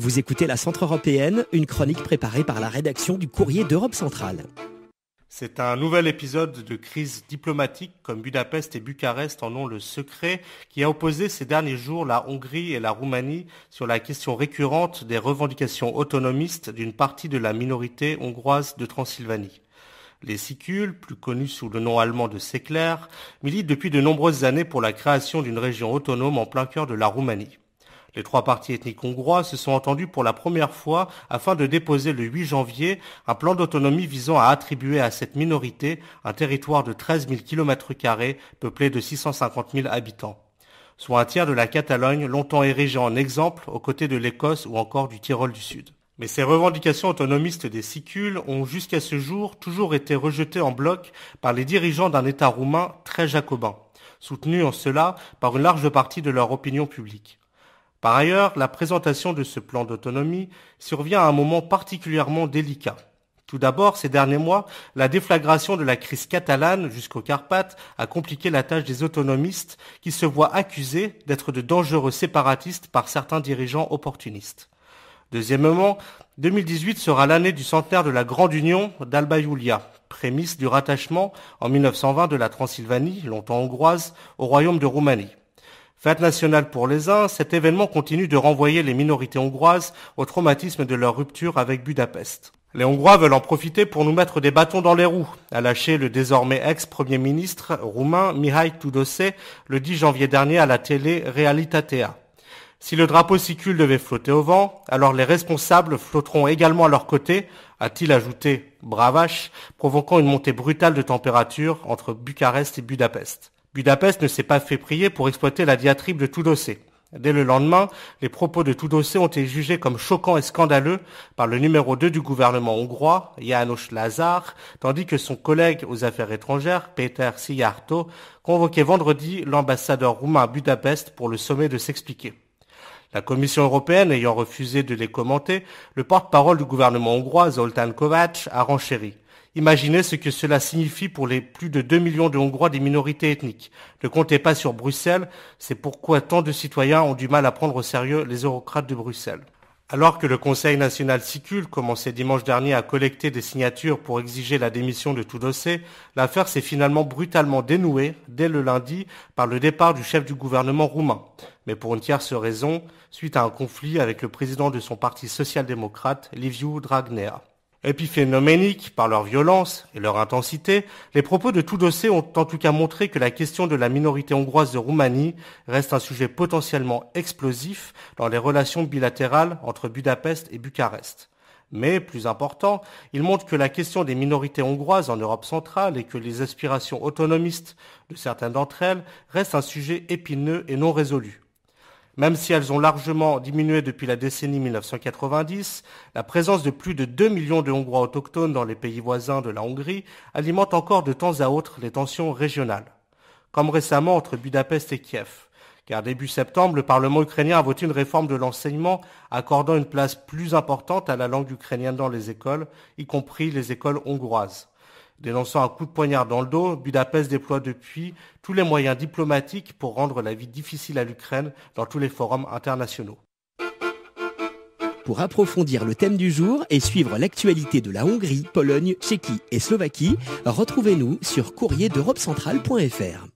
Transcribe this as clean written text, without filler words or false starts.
Vous écoutez La Centre-Européenne, une chronique préparée par la rédaction du Courrier d'Europe centrale. C'est un nouvel épisode de crise diplomatique comme Budapest et Bucarest en ont le secret qui a opposé ces derniers jours la Hongrie et la Roumanie sur la question récurrente des revendications autonomistes d'une partie de la minorité hongroise de Transylvanie. Les Sicules, plus connus sous le nom allemand de Székler, militent depuis de nombreuses années pour la création d'une région autonome en plein cœur de la Roumanie. Les trois partis ethniques hongrois se sont entendus pour la première fois afin de déposer le 8 janvier un plan d'autonomie visant à attribuer à cette minorité un territoire de 13 000 km² peuplé de 650 000 habitants, soit un tiers de la Catalogne longtemps érigée en exemple aux côtés de l'Écosse ou encore du Tyrol du Sud. Mais ces revendications autonomistes des Sicules ont jusqu'à ce jour toujours été rejetées en bloc par les dirigeants d'un État roumain très jacobin, soutenus en cela par une large partie de leur opinion publique. Par ailleurs, la présentation de ce plan d'autonomie survient à un moment particulièrement délicat. Tout d'abord, ces derniers mois, la déflagration de la crise catalane jusqu'aux Carpates a compliqué la tâche des autonomistes qui se voient accusés d'être de dangereux séparatistes par certains dirigeants opportunistes. Deuxièmement, 2018 sera l'année du centenaire de la Grande Union d'Alba Iulia, prémisse du rattachement en 1920 de la Transylvanie, longtemps hongroise, au royaume de Roumanie. Fête nationale pour les uns, cet événement continue de renvoyer les minorités hongroises au traumatisme de leur rupture avec Budapest. Les Hongrois veulent en profiter pour nous mettre des bâtons dans les roues, a lâché le désormais ex-premier ministre roumain Mihai Tudose le 10 janvier dernier à la télé Realitatea. Si le drapeau sicule devait flotter au vent, alors les responsables flotteront également à leur côté, a-t-il ajouté, bravache, provoquant une montée brutale de température entre Bucarest et Budapest. Budapest ne s'est pas fait prier pour exploiter la diatribe de Tudose. Dès le lendemain, les propos de Tudose ont été jugés comme choquants et scandaleux par le numéro 2 du gouvernement hongrois, János Lázár, tandis que son collègue aux affaires étrangères, Péter Szijjártó, convoquait vendredi l'ambassadeur roumain à Budapest pour le sommet de s'expliquer. La Commission européenne ayant refusé de les commenter, le porte-parole du gouvernement hongrois, Zoltán Kovács, a renchéri. Imaginez ce que cela signifie pour les plus de 2 millions de Hongrois des minorités ethniques. Ne comptez pas sur Bruxelles, c'est pourquoi tant de citoyens ont du mal à prendre au sérieux les eurocrates de Bruxelles. Alors que le Conseil national sicule commençait dimanche dernier à collecter des signatures pour exiger la démission de Tudose, l'affaire s'est finalement brutalement dénouée dès le lundi par le départ du chef du gouvernement roumain. Mais pour une tierce raison, suite à un conflit avec le président de son parti social-démocrate, Liviu Dragnea. Épiphénoméniques par leur violence et leur intensité, les propos de Tudose ont en tout cas montré que la question de la minorité hongroise de Roumanie reste un sujet potentiellement explosif dans les relations bilatérales entre Budapest et Bucarest. Mais, plus important, il montre que la question des minorités hongroises en Europe centrale et que les aspirations autonomistes de certaines d'entre elles restent un sujet épineux et non résolu. Même si elles ont largement diminué depuis la décennie 1990, la présence de plus de 2 millions de Hongrois autochtones dans les pays voisins de la Hongrie alimente encore de temps à autre les tensions régionales. Comme récemment entre Budapest et Kiev. Car début septembre, le Parlement ukrainien a voté une réforme de l'enseignement accordant une place plus importante à la langue ukrainienne dans les écoles, y compris les écoles hongroises. Dénonçant un coup de poignard dans le dos, Budapest déploie depuis tous les moyens diplomatiques pour rendre la vie difficile à l'Ukraine dans tous les forums internationaux. Pour approfondir le thème du jour et suivre l'actualité de la Hongrie, Pologne, Tchéquie et Slovaquie, retrouvez-nous sur courrierdeuropecentrale.fr.